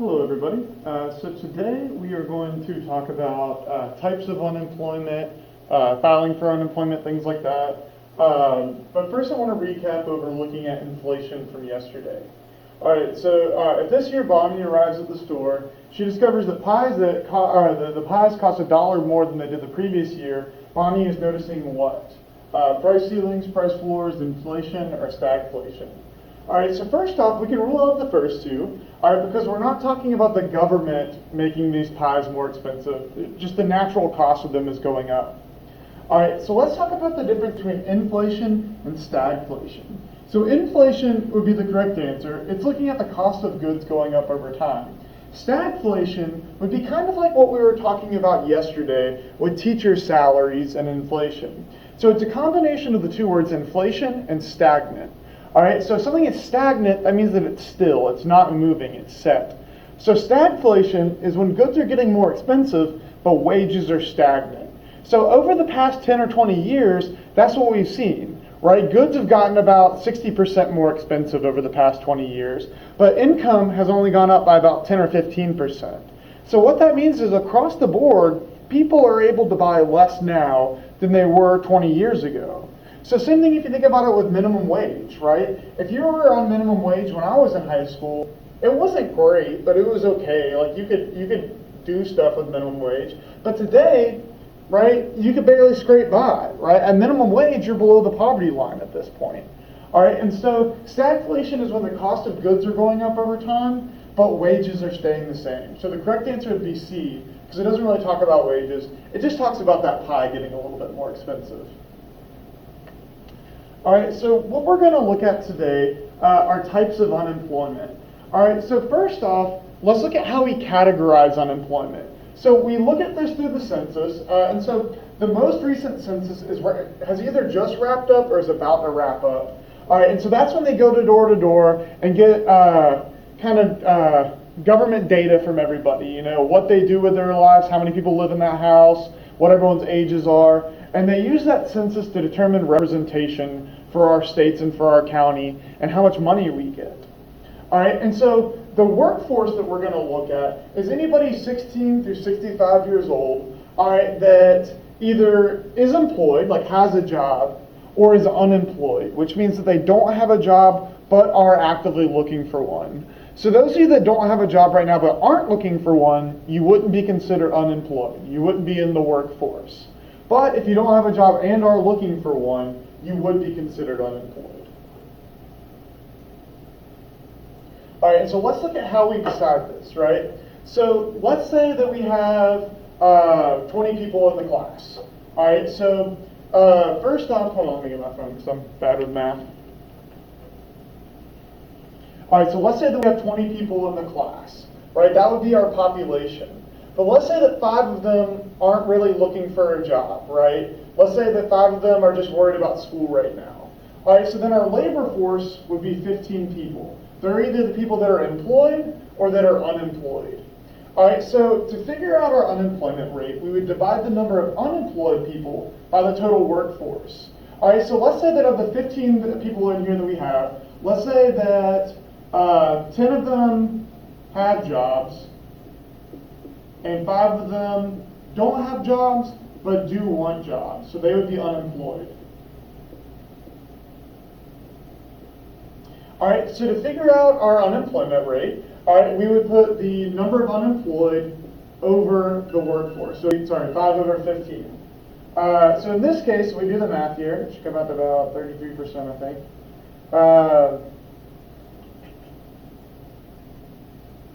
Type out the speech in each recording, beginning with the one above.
Hello everybody. So today we are going to talk about types of unemployment, filing for unemployment, things like that. But first I want to recap over looking at inflation from yesterday. Alright, so if this year Bonnie arrives at the store, she discovers that the pies cost $1 more than they did the previous year. Bonnie is noticing what? Price ceilings, price floors, inflation, or stagflation. Alright, so first off, we can rule out the first two, alright, because we're not talking about the government making these pies more expensive. Just the natural cost of them is going up. Alright, so let's talk about the difference between inflation and stagflation. So inflation would be the correct answer. It's looking at the cost of goods going up over time. Stagflation would be kind of like what we were talking about yesterday with teacher salaries and inflation. So it's a combination of the two words inflation and stagnant. Alright, so if something is stagnant, that means that it's still, it's not moving, it's set. So stagflation is when goods are getting more expensive, but wages are stagnant. So over the past 10 or 20 years, that's what we've seen, right? Goods have gotten about 60% more expensive over the past 20 years, but income has only gone up by about 10 or 15%. So what that means is across the board, people are able to buy less now than they were 20 years ago. So same thing if you think about it with minimum wage, right? If you were on minimum wage when I was in high school, it wasn't great, but it was okay. Like you could do stuff with minimum wage. But today, right, you could barely scrape by, right? At minimum wage, you're below the poverty line at this point. All right, and so stagflation is when the cost of goods are going up over time, but wages are staying the same. So the correct answer would be C, because it doesn't really talk about wages. It just talks about that pie getting a little bit more expensive. All right, so what we're going to look at today are types of unemployment. All right, so first off, let's look at how we categorize unemployment. So we look at this through the census, and so the most recent census has either just wrapped up or is about to wrap up. All right, and so that's when they go to door and get government data from everybody, you know, what they do with their lives, how many people live in that house, what everyone's ages are, and they use that census to determine representation for our states and for our county and how much money we get. All right, and so the workforce that we're going to look at is anybody 16 through 65 years old, all right, that either is employed, like has a job, or is unemployed, which means that they don't have a job but are actively looking for one. So those of you that don't have a job right now but aren't looking for one, you wouldn't be considered unemployed. You wouldn't be in the workforce. But if you don't have a job and are looking for one, you would be considered unemployed. All right, and so let's look at how we decide this, right? So let's say that we have 20 people in the class. All right, so first off, hold on, let me get my phone because I'm bad with math. All right, so let's say that we have 20 people in the class, right? That would be our population. But let's say that 5 of them aren't really looking for a job, right? Let's say that 5 of them are just worried about school right now. All right, so then our labor force would be 15 people. They're either the people that are employed or that are unemployed. All right, so to figure out our unemployment rate, we would divide the number of unemployed people by the total workforce. All right, so let's say that of the 15 people in here that we have, let's say that 10 of them have jobs, and 5 of them don't have jobs, but do want jobs. So they would be unemployed. All right, so to figure out our unemployment rate, all right, we would put the number of unemployed over the workforce. So, 5 over 15. So in this case, we do the math here. It should come out to about 33%, I think.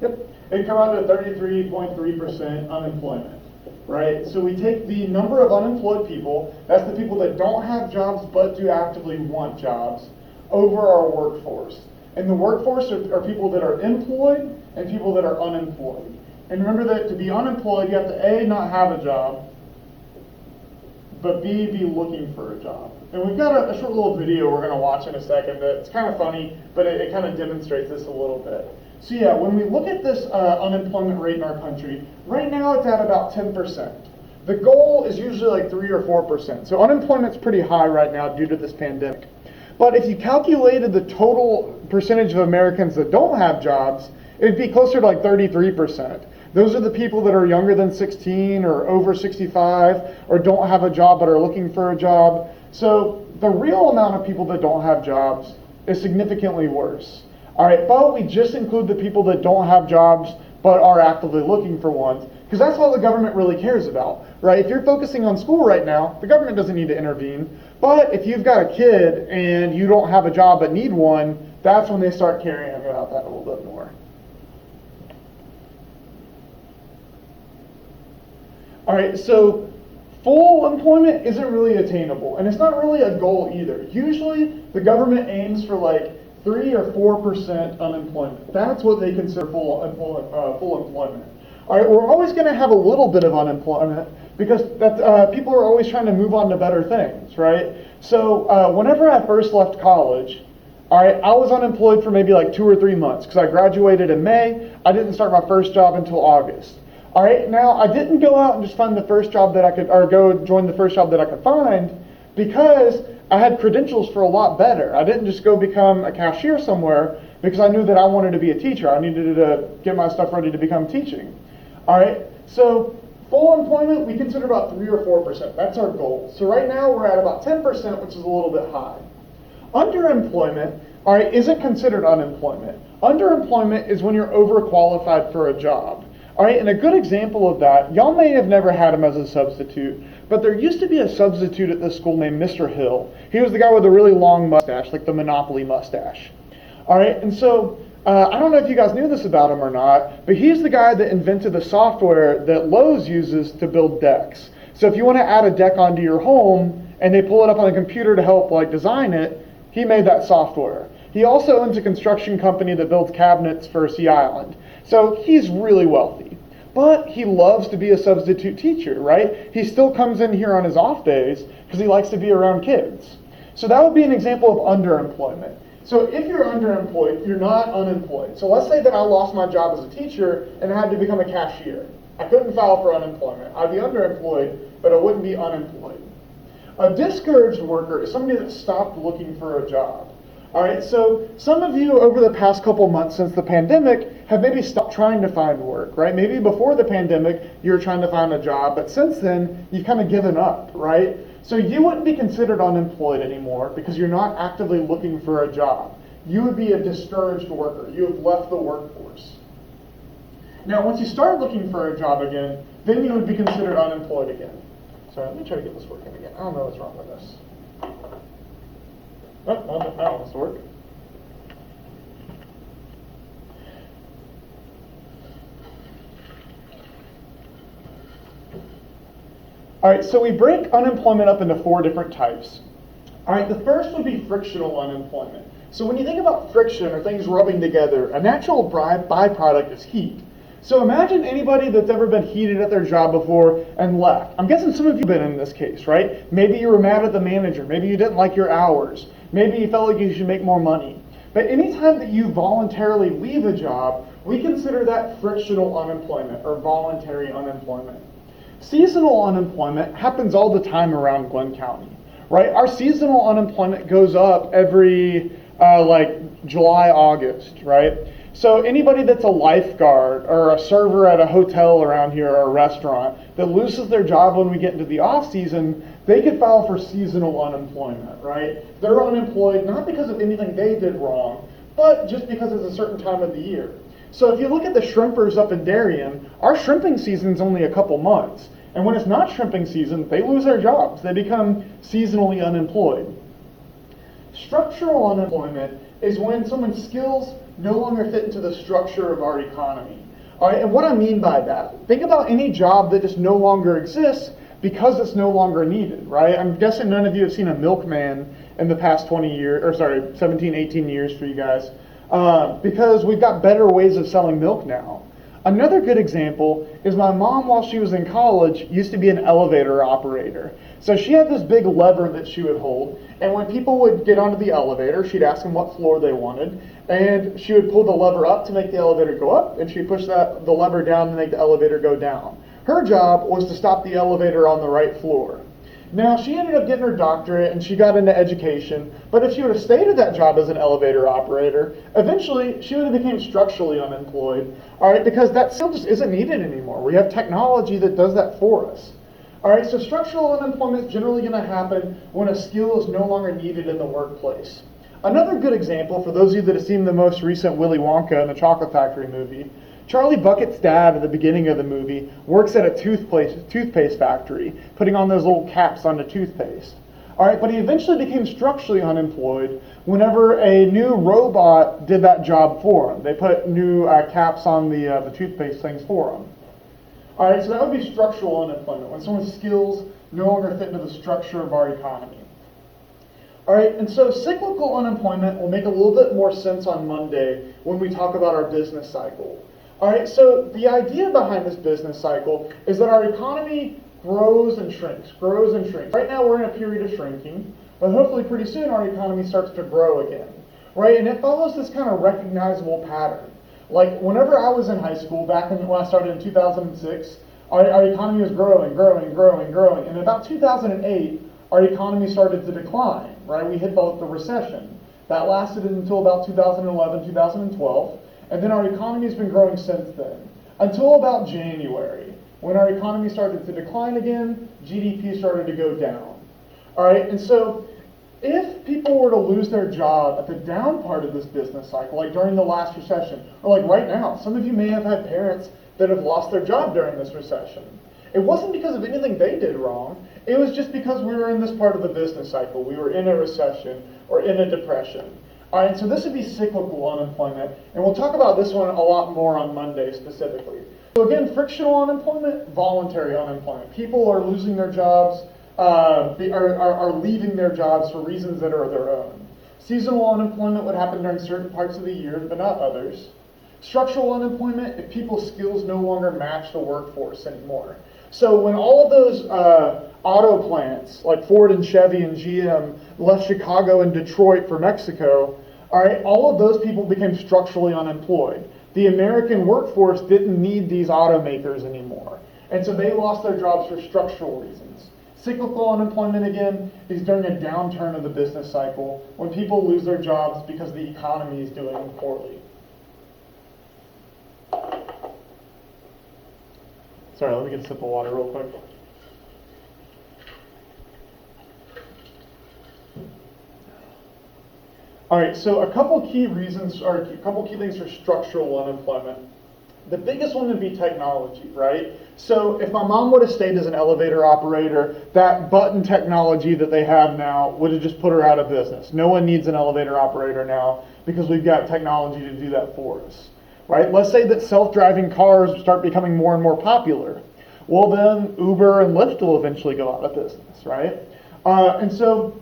Yep, it'd come out to 33.3% unemployment, right? So we take the number of unemployed people, that's the people that don't have jobs but do actively want jobs, over our workforce. And the workforce are people that are employed and people that are unemployed. And remember that to be unemployed, you have to A, not have a job, but B, be looking for a job. And we've got a short little video we're going to watch in a second that's kind of funny, but it kind of demonstrates this a little bit. So yeah, when we look at this unemployment rate in our country, right now it's at about 10%. The goal is usually like 3 or 4%. So unemployment's pretty high right now due to this pandemic. But if you calculated the total percentage of Americans that don't have jobs, It'd be closer to like 33%. Those are the people that are younger than 16 or over 65 or don't have a job but are looking for a job. So the real amount of people that don't have jobs is significantly worse. All right, but we just include the people that don't have jobs but are actively looking for ones, because that's all the government really cares about, right? If you're focusing on school right now, the government doesn't need to intervene. But if you've got a kid and you don't have a job but need one, that's when they start caring about that a little bit more. All right, so full employment isn't really attainable, and it's not really a goal either. Usually, the government aims for like 3 or 4% unemployment. That's what they consider full employment. All right, we're always going to have a little bit of unemployment because people are always trying to move on to better things, right? So whenever I first left college, all right, I was unemployed for maybe like 2 or 3 months because I graduated in May. I didn't start my first job until August. All right, now I didn't go out and just find the first job that I could, or go join the first job that I could find, because I had credentials for a lot better. I didn't just go become a cashier somewhere because I knew that I wanted to be a teacher. I needed to get my stuff ready to become teaching. All right, so full employment, we consider about 3 or 4%. That's our goal. So right now we're at about 10%, which is a little bit high. Underemployment, all right, isn't considered unemployment. Underemployment is when you're overqualified for a job. All right, and a good example of that, y'all may have never had him as a substitute, but there used to be a substitute at this school named Mr. Hill. He was the guy with the really long mustache, like the Monopoly mustache. All right, and so I don't know if you guys knew this about him or not, but he's the guy that invented the software that Lowe's uses to build decks. So if you want to add a deck onto your home and they pull it up on a computer to help like design it, he made that software. He also owns a construction company that builds cabinets for Sea Island. So he's really wealthy. But he loves to be a substitute teacher, right? He still comes in here on his off days because he likes to be around kids. So that would be an example of underemployment. So if you're underemployed, you're not unemployed. So let's say that I lost my job as a teacher and I had to become a cashier. I couldn't file for unemployment. I'd be underemployed, but I wouldn't be unemployed. A discouraged worker is somebody that stopped looking for a job. All right, so some of you over the past couple months since the pandemic have maybe stopped trying to find work, right? Maybe before the pandemic you were trying to find a job, but since then you've kind of given up, right? So you wouldn't be considered unemployed anymore because you're not actively looking for a job. You would be a discouraged worker. You have left the workforce. Now, once you start looking for a job again, then you would be considered unemployed again. Sorry, let me try to get this working again. I don't know what's wrong with this. Oh, well, that wants to work. All right, so we break unemployment up into 4 different types. All right, the first would be frictional unemployment. So when you think about friction or things rubbing together, a natural byproduct is heat. So imagine anybody that's ever been heated at their job before and left. I'm guessing some of you have been in this case, right? Maybe you were mad at the manager. Maybe you didn't like your hours. Maybe you felt like you should make more money. But anytime that you voluntarily leave a job, we consider that frictional unemployment or voluntary unemployment. Seasonal unemployment happens all the time around Glenn County, right? Our seasonal unemployment goes up every July, August, right? So anybody that's a lifeguard or a server at a hotel around here or a restaurant that loses their job when we get into the off season, they could file for seasonal unemployment, right? They're unemployed not because of anything they did wrong, but just because it's a certain time of the year. So if you look at the shrimpers up in Darien, our shrimping season's only a couple months. And when it's not shrimping season, they lose their jobs. They become seasonally unemployed. Structural unemployment is when someone's skills no longer fit into the structure of our economy. All right, and what I mean by that, think about any job that just no longer exists because it's no longer needed, right? I'm guessing none of you have seen a milkman in the past 17, 18 years for you guys, because we've got better ways of selling milk now. Another good example is my mom, while she was in college, used to be an elevator operator. So she had this big lever that she would hold, and when people would get onto the elevator, she'd ask them what floor they wanted, and she would pull the lever up to make the elevator go up, and she'd push the lever down to make the elevator go down. Her job was to stop the elevator on the right floor. Now, she ended up getting her doctorate and she got into education, but if she would have stayed at that job as an elevator operator, eventually she would have become structurally unemployed, all right, because that skill just isn't needed anymore. We have technology that does that for us. All right, so structural unemployment is generally going to happen when a skill is no longer needed in the workplace. Another good example, for those of you that have seen the most recent Willy Wonka and the Chocolate Factory movie, Charlie Bucket's dad at the beginning of the movie works at a toothpaste factory, putting on those little caps on the toothpaste. All right, but he eventually became structurally unemployed whenever a new robot did that job for him. They put new caps on the toothpaste things for him. All right, so that would be structural unemployment, when someone's skills no longer fit into the structure of our economy. All right, and so cyclical unemployment will make a little bit more sense on Monday when we talk about our business cycle. All right, so the idea behind this business cycle is that our economy grows and shrinks, grows and shrinks. Right now we're in a period of shrinking, but hopefully pretty soon our economy starts to grow again, right? And it follows this kind of recognizable pattern. Like whenever I was in high school, when I started in 2006, our economy was growing, and in about 2008, our economy started to decline, right? We hit the recession. That lasted until about 2011, 2012. And then our economy has been growing since then, until about January, when our economy started to decline again, GDP started to go down. All right, and so if people were to lose their job at the down part of this business cycle, like during the last recession, or like right now, some of you may have had parents that have lost their job during this recession. It wasn't because of anything they did wrong, it was just because we were in this part of the business cycle. We were in a recession or in a depression. All right, so this would be cyclical unemployment, and we'll talk about this one a lot more on Monday specifically. So again, frictional unemployment, voluntary unemployment. People are losing their jobs, are leaving their jobs for reasons that are their own. Seasonal unemployment would happen during certain parts of the year, but not others. Structural unemployment, if people's skills no longer match the workforce anymore. So when all of those auto plants, like Ford and Chevy and GM, left Chicago and Detroit for Mexico, all right, all of those people became structurally unemployed. The American workforce didn't need these automakers anymore. And so they lost their jobs for structural reasons. Cyclical unemployment, again, is during a downturn of the business cycle, when people lose their jobs because the economy is doing poorly. Sorry, let me get a sip of water real quick. All right, so a couple key reasons, or a couple key things for structural unemployment. The biggest one would be technology, right? So if my mom would have stayed as an elevator operator, that button technology that they have now would have just put her out of business. No one needs an elevator operator now because we've got technology to do that for us, right? Let's say that self-driving cars start becoming more and more popular. Well, then Uber and Lyft will eventually go out of business, right? And so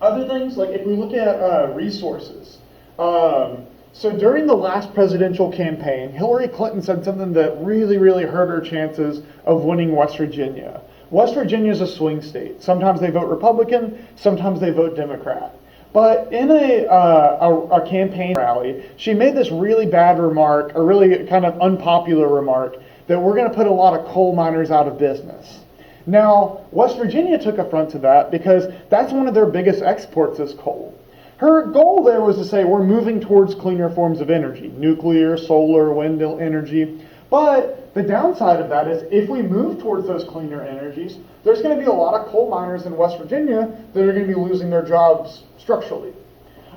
other things, like if we look at resources, so during the last presidential campaign, Hillary Clinton said something that really, really hurt her chances of winning West Virginia. West Virginia is a swing state. Sometimes they vote Republican, sometimes they vote Democrat. But in a campaign rally, she made this really bad remark, a really kind of unpopular remark, that we're going to put a lot of coal miners out of business. Now, West Virginia took affront to that because that's one of their biggest exports is coal. Her goal there was to say we're moving towards cleaner forms of energy, nuclear, solar, wind energy. But the downside of that is if we move towards those cleaner energies, there's going to be a lot of coal miners in West Virginia that are going to be losing their jobs structurally.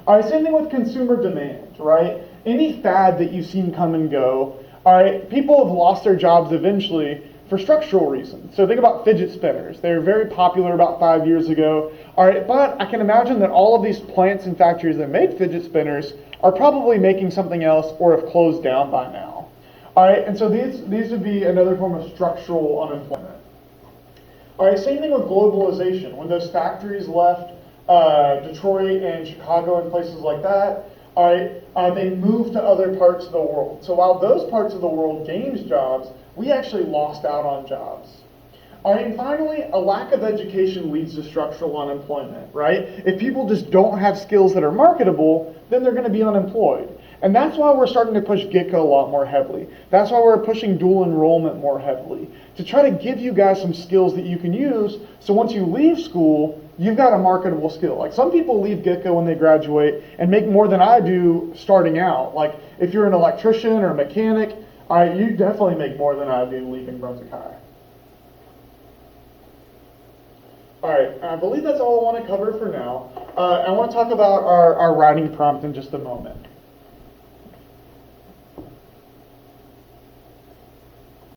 All right, same thing with consumer demand, right? Any fad that you've seen come and go, all right, people have lost their jobs eventually for structural reasons. So think about fidget spinners. They were very popular about 5 years ago. All right, but I can imagine that all of these plants and factories that make fidget spinners are probably making something else or have closed down by now. All right, and so these would be another form of structural unemployment. All right, same thing with globalization. When those factories left Detroit and Chicago and places like that, all right, they moved to other parts of the world. So while those parts of the world gained jobs, we actually lost out on jobs. All right, and finally, a lack of education leads to structural unemployment, right? If people just don't have skills that are marketable, then they're going to be unemployed. And that's why we're starting to push GitGo a lot more heavily. That's why we're pushing dual enrollment more heavily, to try to give you guys some skills that you can use, so once you leave school, you've got a marketable skill. Like, some people leave GitGo when they graduate and make more than I do starting out. Like, if you're an electrician or a mechanic, you definitely make more than I do leaving Brunswick High. All right, I believe that's all I want to cover for now. I want to talk about our writing prompt in just a moment.